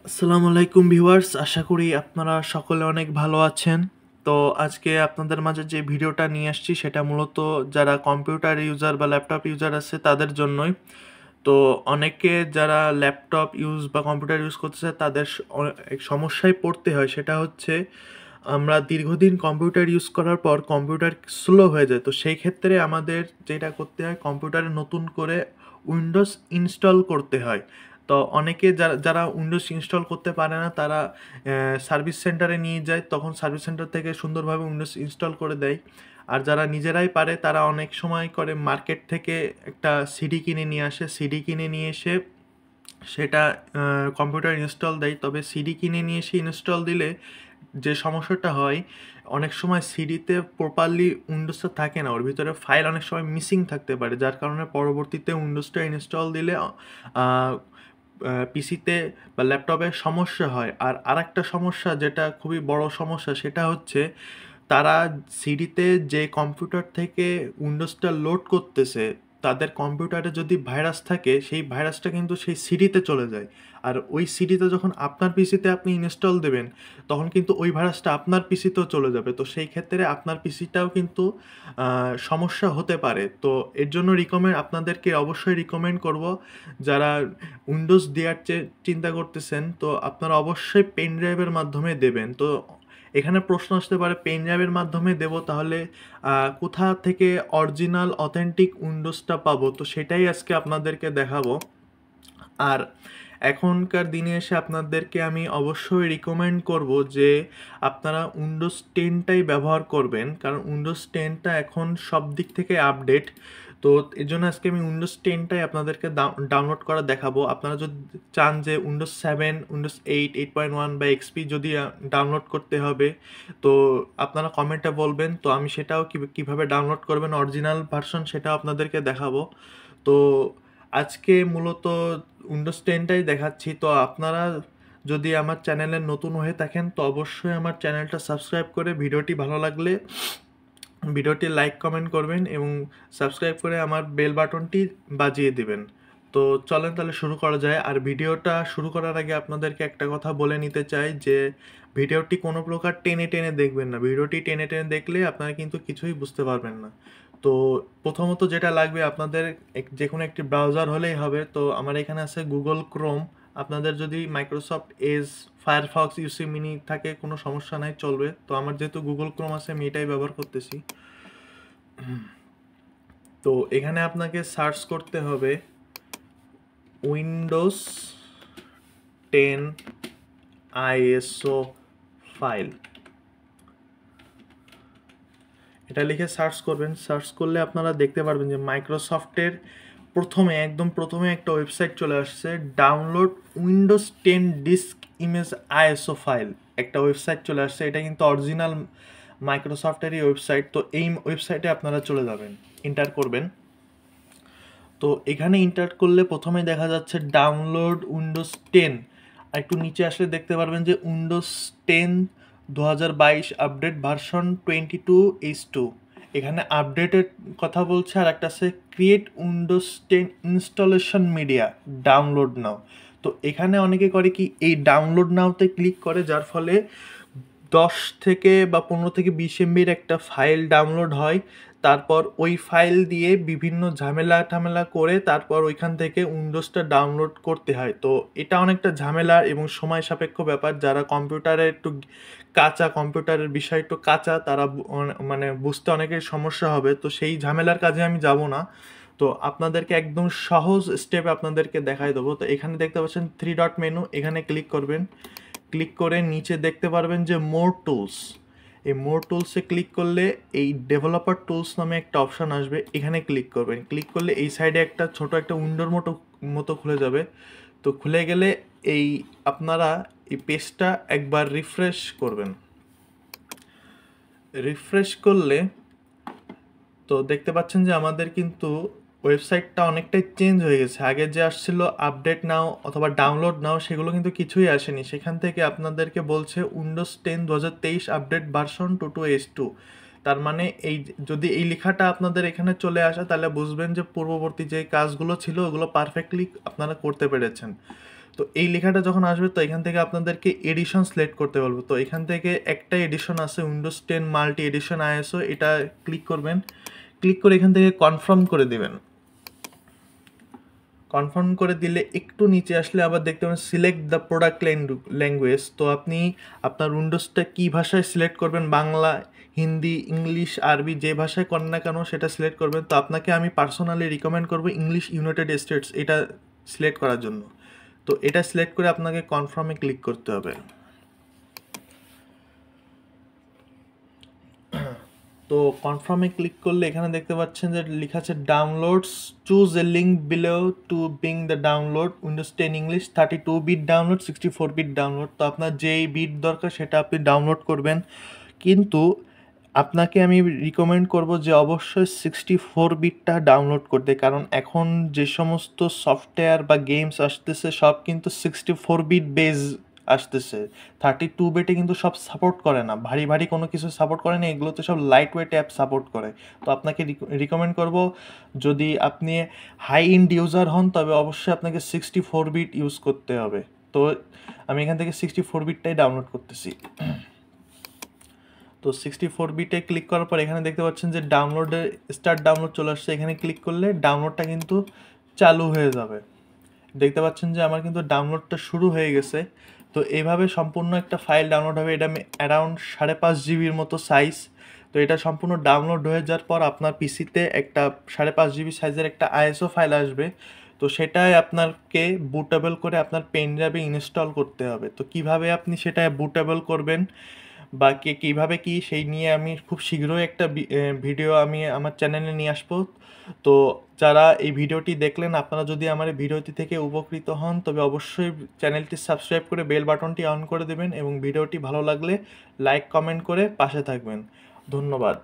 আসসালামু আলাইকুম ভিউয়ার্স, আশা করি আপনারা সকলে অনেক ভালো আছেন। তো আজকে আপনাদের মাঝে যে ভিডিওটা নিয়ে আসছি সেটা মূলত যারা কম্পিউটার ইউজার বা ল্যাপটপ ইউজার আছে তাদের জন্যই। তো অনেকে যারা ল্যাপটপ ইউজ বা কম্পিউটার ইউজ করতেছে তাদের এক সমস্যায় পড়তে হয়, সেটা হচ্ছে আমরা দীর্ঘদিন কম্পিউটার ইউজ করার পর কম্পিউটার স্লো হয়ে যায়। তো সেই ক্ষেত্রে আমাদের যেটা করতে হয়, কম্পিউটারে নতুন করে উইন্ডোজ ইনস্টল করতে হয়। তো অনেকে যারা যারা উইন্ডোজ ইনস্টল করতে পারে না তারা সার্ভিস সেন্টারে নিয়ে যায়, তখন সার্ভিস সেন্টার থেকে সুন্দরভাবে উইন্ডোজ ইনস্টল করে দেয়। আর যারা নিজেরাই পারে তারা অনেক সময় করে মার্কেট থেকে একটা সিডি কিনে নিয়ে আসে, সিডি কিনে নিয়ে এসে সেটা কম্পিউটার ইনস্টল দেয়। তবে সিডি কিনে নিয়ে এসে ইনস্টল দিলে যে সমস্যাটা হয়, অনেক সময় সিডিতে প্রপারলি উইন্ডোজটা থাকে না, ওর ভিতরে ফাইল অনেক সময় মিসিং থাকতে পারে, যার কারণে পরবর্তীতে উইন্ডোজটা ইনস্টল দিলে পিসিতে বা ল্যাপটপে সমস্যা হয়। আর আরেকটা সমস্যা, যেটা খুবই বড় সমস্যা, সেটা হচ্ছে তারা সিডিতে যে কম্পিউটার থেকে উইন্ডোজটা লোড করতেছে, তাদের কম্পিউটারে যদি ভাইরাস থাকে সেই ভাইরাসটা কিন্তু সেই সিডিতে চলে যায়। আর ওই সিডিতে যখন আপনার পিসিতে আপনি ইনস্টল দেবেন তখন কিন্তু ওই ভাইরাসটা আপনার পিসিতেও চলে যাবে। তো সেই ক্ষেত্রে আপনার পিসিটাও কিন্তু সমস্যা হতে পারে। তো এর জন্য আপনাদেরকে অবশ্যই রিকমেন্ড করব, যারা উইন্ডোজ দেওয়ার চিন্তা করতেছেন তো আপনারা অবশ্যই পেন ড্রাইভের মাধ্যমে দেবেন। তো এখানে প্রশ্ন আসতে পারে, পেন ড্রাইভের মাধ্যমে দেব তাহলে কোথা থেকে অরিজিনাল অথেন্টিক উইন্ডোজটা পাবো, তো সেটাই আজকে আপনাদেরকে দেখাবো। আর এখনকার দিনে এসে আপনাদেরকে আমি অবশ্যই রিকমেন্ড করব যে আপনারা উইন্ডোজ 10টাই ব্যবহার করবেন, কারণ উইন্ডোজ 10টা এখন সব দিক থেকে আপডেট। তো এর জন্য আজকে আমি উইন্ডোজ 10টাই আপনাদেরকে ডাউনলোড করা দেখাবো। আপনারা যদি চান যে উইন্ডোজ 7, উইন্ডোজ 8, 8.1 বা এক্সপি যদি ডাউনলোড করতে হবে, তো আপনারা কমেন্টে বলবেন, তো আমি সেটাও কীভাবে ডাউনলোড করবেন অরিজিনাল ভার্সন সেটাও আপনাদেরকে দেখাবো। তো আজকে মূলত উইন্ডোজ 10টাই দেখাচ্ছি। তো আপনারা যদি আমার চ্যানেলে নতুন হয়ে থাকেন তো অবশ্যই আমার চ্যানেলটা সাবস্ক্রাইব করে ভিডিওটি ভালো লাগলে ভিডিওটি লাইক কমেন্ট করবেন এবং সাবস্ক্রাইব করে আমার বেল বাটনটি বাজিয়ে দিবেন। তো চলেন তাহলে শুরু করা যায়। আর ভিডিওটা শুরু করার আগে আপনাদেরকে একটা কথা বলে নিতে চাই যে ভিডিওটি কোনো প্রকার টেনে টেনে দেখবেন না। ভিডিওটি টেনে টেনে দেখলে আপনারা কিন্তু কিছুই বুঝতে পারবেন না। তো প্রথমত যেটা লাগবে আপনাদের, যে কোনো একটি ব্রাউজার হলেই হবে। তো আমার এখানে আছে গুগল ক্রোম। আপনাদের যদি মাইক্রোসফট এজ, ফায়ারফক্স, ইউসি মিনি থাকে কোনো সমস্যা নাই, চলবে। তো আমার যেহেতু গুগল ক্রোম আছে আমি এটাই ব্যবহার করতেছি। তো এখানে আপনাকে সার্চ করতে হবে উইন্ডোজ 10 আইএসও ফাইল, এটা লিখে সার্চ করবেন। সার্চ করলে আপনারা দেখতে পারবেন যে মাইক্রোসফটের একদম প্রথমে একটা ওয়েবসাইট চলে আসছে, download Windows 10 disk image ISO file, একটা ওয়েবসাইট চলে আসছে। এটা কিন্তু অরিজিনাল মাইক্রোসফটেরই ওয়েবসাইট। তো এই ওয়েবসাইটে আপনারা চলে যাবেন, এন্টার করবেন। তো এখানে ইন্টার করলে প্রথমে দেখা যাচ্ছে ডাউনলোড উইন্ডোজ 10। আর একটু নিচে আসলে দেখতে পারবেন যে উইন্ডোজ 10 2022 আপডেট ভার্সন 22H2। এখানে আপডেটের কথা বলছে, আর একটা আছে create Windows 10 installation media, download নাও। তো এখানে অনেকে করে কি, এই ডাউনলোড নাওতে ক্লিক করে, যার ফলে 10 থেকে বা 15 থেকে 20 এমবির একটা ফাইল ডাউনলোড হয়। তারপর ওই ফাইল দিয়ে বিভিন্ন ঝামেলা করে তারপর ওইখান থেকে উইন্ডোজটা ডাউনলোড করতে হয়। তো এটা অনেকটা ঝামেলা এবং সময় সাপেক্ষ ব্যাপার। যারা কম্পিউটারে একটু কম্পিউটারের বিষয় একটু কাঁচা, তারা মানে বুঝতে অনেকের সমস্যা হবে। তো সেই ঝামেলার কাজে আমি যাব না। তো আপনাদেরকে একদম সহজ স্টেপে আপনাদেরকে দেখাই দেবো। তো এখানে দেখতে পাচ্ছেন 3 ডট মেনু, এখানে ক্লিক করবেন। ক্লিক করে নিচে দেখতে পারবেন যে মোর টুলস, এই মোর টুলসে ক্লিক করলে এই ডেভেলপার টুলস নামে একটা অপশান আসবে, এখানে ক্লিক করবেন। ক্লিক করলে এই সাইডে একটা ছোট একটা উইন্ডোর মতো খুলে যাবে। তো খুলে গেলে এই আপনারা এই পেজটা একবার রিফ্রেশ করবেন। রিফ্রেশ করলে তো দেখতে পাচ্ছেন যে আমাদের কিন্তু ওয়েবসাইটটা অনেকটাই চেঞ্জ হয়ে গেছে। আগে যে আসছিল আপডেট নাও অথবা ডাউনলোড নাও, সেগুলো কিন্তু কিছুই আসেনি। সেখান থেকে আপনাদেরকে বলছে উইন্ডোজ 10 2023 আপডেট ভার্সন 22H2। তার মানে এই যদি এই লেখাটা আপনাদের এখানে চলে আসে তাহলে বুঝবেন যে পূর্ববর্তী যে কাজগুলো ছিল ওগুলো পারফেক্টলি আপনারা করতে পেরেছেন। তো এই লেখাটা যখন আসবে তো এখান থেকে আপনাদেরকে এডিশন সিলেক্ট করতে বলবো। তো এখান থেকে একটা এডিশন আছে উইন্ডোজ 10 মাল্টি এডিশন আইএসও, এটা ক্লিক করবেন। ক্লিক করে এখান থেকে কনফার্ম করে দিবেন। কনফার্ম করে দিলে একটু নিচে আসলে আবার দেখতে পাবেন সিলেক্ট দ্য প্রোডাক্ট ল্যাঙ্গুয়েজ। তো আপনি আপনার উইন্ডোজটা কী ভাষায় সিলেক্ট করবেন, বাংলা, হিন্দি, ইংলিশ, আরবি, যে ভাষায় করেন না কেন সেটা সিলেক্ট করবেন। তো আপনাকে আমি পার্সোনালি রিকমেন্ড করবো ইংলিশ ইউনাইটেড স্টেটস এটা সিলেক্ট করার জন্য। তো এটা সিলেক্ট করে আপনাকে কনফার্মে ক্লিক করতে হবে। তো কনফার্মে ক্লিক করলে এখানে দেখতে পাচ্ছেন যে লেখা আছে downloads, choose a link below to begin the download, Windows 10 English, 32 bit download, 64 bit download. তো আপনার যেই বিট দরকার সেটা আপনি ডাউনলোড করবেন, কিন্তু আপনাকে আমি রিকমেন্ড করব যে অবশ্যই 64 বিটটা ডাউনলোড করতে, কারণ এখন যে সমস্ত সফটওয়্যার বা গেমস আসতেছে সব কিন্তু 64 বিট বেস আসতেছে। 32 বিটে কিন্তু সব সাপোর্ট করে না, ভারী ভারী কোনো কিছু সাপোর্ট করে না, এগুলোতে সব লাইট ওয়েট অ্যাপ সাপোর্ট করে। তো আপনাকে রিকমেন্ড করব যদি আপনি হাই এন্ড ইউজার হন তবে অবশ্যই আপনাকে 64 বিট ইউজ করতে হবে। তো আমি এখান থেকে 64 বিটটাই ডাউনলোড করতেছি। তো 64 বিটে ক্লিক করার পর এখানে দেখতে পাচ্ছেন যে ডাউনলোডে স্টার্ট ডাউনলোড চলে আসছে। এখানে ক্লিক করলে ডাউনলোডটা কিন্তু চালু হয়ে যাবে। দেখতে পাচ্ছেন যে আমার কিন্তু ডাউনলোডটা শুরু হয়ে গেছে। তো এইভাবে সম্পূর্ণ একটা ফাইল ডাউনলোড হবে। এটা আমি অ্যারাউন্ড 5.5 জিবির মতো সাইজ। তো এটা সম্পূর্ণ ডাউনলোড হয়ে যাওয়ার পর আপনার পিসিতে একটা 5.5 জিবি সাইজের একটা আইএসও ফাইল আসবে। তো সেটাই আপনাকে বুটেবল করে আপনার পেন ড্রাইভে ইনস্টল করতে হবে। তো কিভাবে আপনি সেটা বুটেবল করবেন বা কীভাবে কি সেই নিয়ে আমি খুব শীঘ্রই একটা ভিডিও আমি আমার চ্যানেলে নিয়ে আসবো। তো যারা এই ভিডিওটি দেখলেন আপনারা যদি আমার এই ভিডিওটি থেকে উপকৃত হন তবে অবশ্যই চ্যানেলটি সাবস্ক্রাইব করে বেল বাটনটি অন করে দেবেন এবং ভিডিওটি ভালো লাগলে লাইক কমেন্ট করে পাশে থাকবেন। ধন্যবাদ।